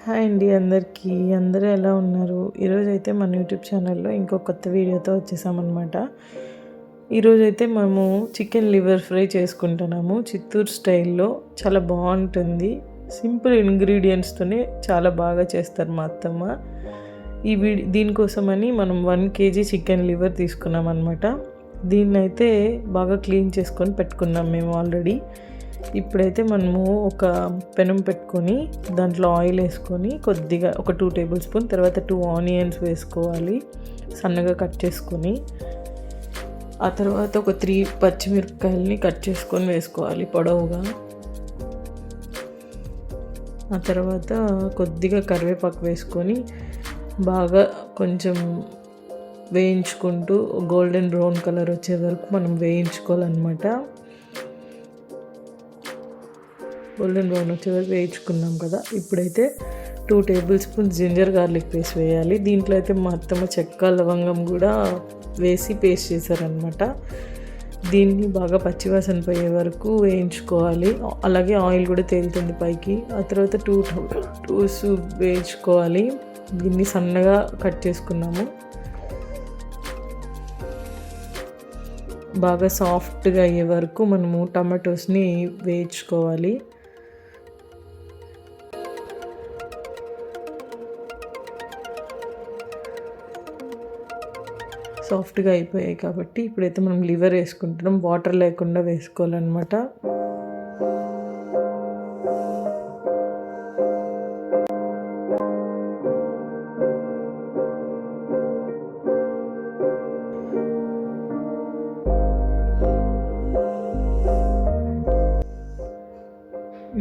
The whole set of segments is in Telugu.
హాయ్ అండి అందరికీ. అందరూ ఎలా ఉన్నారు? ఈరోజైతే మన యూట్యూబ్ ఛానల్లో ఇంకో కొత్త వీడియోతో వచ్చేసామన్నమాట. ఈరోజైతే మేము చికెన్ లివర్ ఫ్రై చేసుకుంటున్నాము. చిత్తూరు స్టైల్లో చాలా బాగుంటుంది. సింపుల్ ఇంగ్రీడియంట్స్తోనే చాలా బాగా చేస్తారు మా అత్తమ్మ. దీనికోసమని మనం 1 kg చికెన్ లివర్ తీసుకున్నాం అనమాట. దీన్నైతే బాగా క్లీన్ చేసుకొని పెట్టుకున్నాం మేము ఆల్రెడీ. ఇప్పుడైతే మనము ఒక పెనం పెట్టుకొని దాంట్లో ఆయిల్ వేసుకొని కొద్దిగా ఒక 2 టేబుల్ స్పూన్, తర్వాత 2 ఆనియన్స్ వేసుకోవాలి సన్నగా కట్ చేసుకొని. ఆ తర్వాత ఒక 3 పచ్చిమిరపకాయలని కట్ చేసుకొని వేసుకోవాలి పొడవుగా. ఆ తర్వాత కొద్దిగా కరివేపాకు వేసుకొని బాగా కొంచెం వేయించుకుంటూ గోల్డెన్ బ్రౌన్ కలర్ వచ్చే వరకు మనం వేయించుకోవాలన్నమాట. గోల్డెన్ బ్రౌన్ వచ్చే వరకు వేయించుకున్నాం కదా. ఇప్పుడైతే 2 tablespoons ginger garlic paste వేయాలి. దీంట్లో అయితే మా అత్తమ్మ చెక్క లవంగం కూడా వేసి పేస్ట్ చేశారనమాట. దీన్ని బాగా పచ్చివాసన పోయే వరకు వేయించుకోవాలి. అలాగే ఆయిల్ కూడా తేలుతుంది పైకి. ఆ తర్వాత 2 టమాటోస్ వేయించుకోవాలి. దీన్ని సన్నగా కట్ చేసుకున్నాము. బాగా సాఫ్ట్గా అయ్యే వరకు మనము టమాటోస్ని వేయించుకోవాలి. సాఫ్ట్గా అయిపోయాయి కాబట్టి ఇప్పుడైతే మనం లివర్ వేసుకుంటున్నాం. వాటర్ లేకుండా వేసుకోవాలన్నమాట.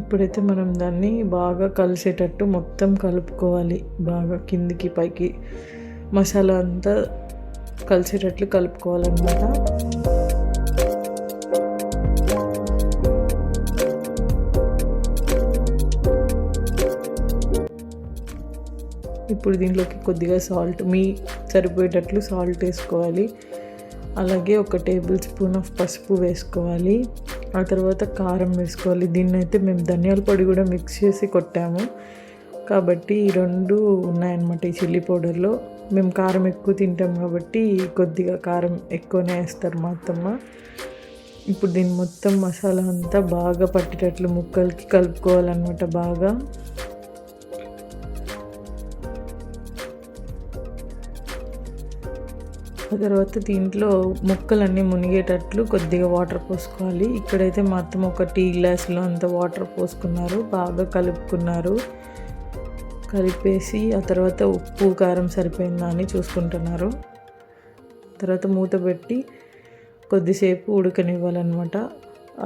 ఇప్పుడైతే మనం దాన్ని బాగా కలిసేటట్టు మొత్తం కలుపుకోవాలి. బాగా కిందికి పైకి మసాలా అంతా కలిసేటట్లు కలుపుకోవాలన్నమాట. ఇప్పుడు దీంట్లోకి కొద్దిగా సాల్ట్, మీ సరిపోయేటట్లు సాల్ట్ వేసుకోవాలి. అలాగే ఒక టేబుల్ స్పూన్ ఆఫ్ పసుపు వేసుకోవాలి. ఆ తర్వాత కారం వేసుకోవాలి. దీన్నైతే మేము ధనియాల పొడి కూడా మిక్స్ చేసి కొట్టాము కాబట్టి ఈ 2 ఉన్నాయన్నమాట ఈ చిల్లీ పౌడర్లో. మేము కారం ఎక్కువ తింటాం కాబట్టి కొద్దిగా కారం ఎక్కువనే వేస్తారు మా అత్తమ్మ. ఇప్పుడు దీన్ని మొత్తం మసాలా అంతా బాగా పట్టేటట్లు ముక్కలకి కలుపుకోవాలన్నమాట బాగా. ఆ తర్వాత దీంట్లో ముక్కలన్నీ మునిగేటట్లు కొద్దిగా వాటర్ పోసుకోవాలి. ఇక్కడైతే మా అత్తమ్మ ఒక టీ గ్లాసులో అంత వాటర్ పోసుకున్నారు. బాగా కలుపుకున్నారు. కలిపేసి ఆ తర్వాత ఉప్పు కారం సరిపోయిందా అని చూసుకుంటున్నారు. తర్వాత మూత పెట్టి కొద్దిసేపు ఉడకనివ్వాలన్నమాట.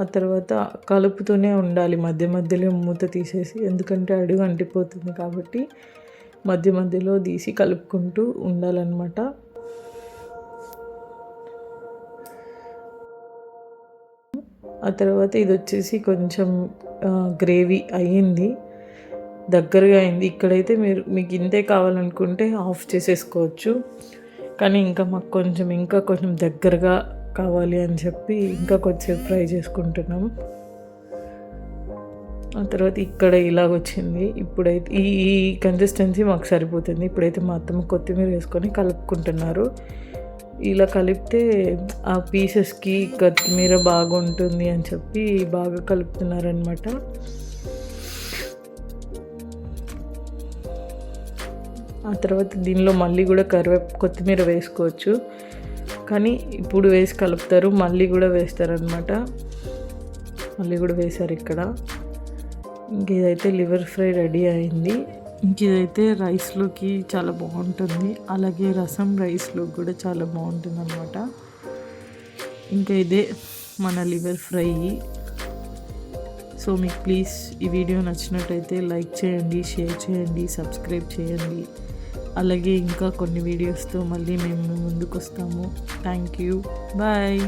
ఆ తర్వాత కలుపుతూనే ఉండాలి మధ్య మధ్యలో మూత తీసేసి, ఎందుకంటే అడుగు అంటిపోతుంది కాబట్టి మధ్య మధ్యలో తీసి కలుపుకుంటూ ఉండాలన్నమాట. ఆ తర్వాత ఇది వచ్చేసి కొంచెం గ్రేవీ అయ్యింది, దగ్గరగా అయింది. ఇక్కడైతే మీకు ఇంతే కావాలనుకుంటే ఆఫ్ చేసేసుకోవచ్చు. కానీ మాకు కొంచెం దగ్గరగా కావాలి అని చెప్పి ఇంకా కొంచెం ఫ్రై చేసుకుంటున్నాం. ఆ తర్వాత ఇక్కడ ఇలాగొచ్చింది. ఇప్పుడైతే ఈ కన్సిస్టెన్సీ మాకు సరిపోతుంది. ఇప్పుడైతే మా అత్తమ్మ కొత్తిమీర వేసుకొని కలుపుకుంటున్నారు. ఇలా కలిపితే ఆ పీసెస్కి కొత్తిమీర బాగుంటుంది అని చెప్పి బాగా కలుపుతున్నారనమాట. ఆ తర్వాత దీనిలో మళ్ళీ కూడా కొత్తిమీర వేసుకోవచ్చు, కానీ ఇప్పుడు వేసి కలుపుతారు, మళ్ళీ కూడా వేస్తారనమాట. మళ్ళీ కూడా వేశారు ఇక్కడ. ఇదైతే లివర్ ఫ్రై రెడీ అయింది. ఇదైతే రైస్లోకి చాలా బాగుంటుంది. అలాగే రసం రైస్లోకి కూడా చాలా బాగుంటుంది అనమాట. ఇదే మన లివర్ ఫ్రై. సో మీకు ప్లీజ్ ఈ వీడియో నచ్చినట్టయితే లైక్ చేయండి, షేర్ చేయండి, సబ్స్క్రైబ్ చేయండి. అలాగే ఇంకా కొన్ని వీడియోస్తో మళ్ళీ మేము ముందుకు వస్తాము. Thank you. బాయ్.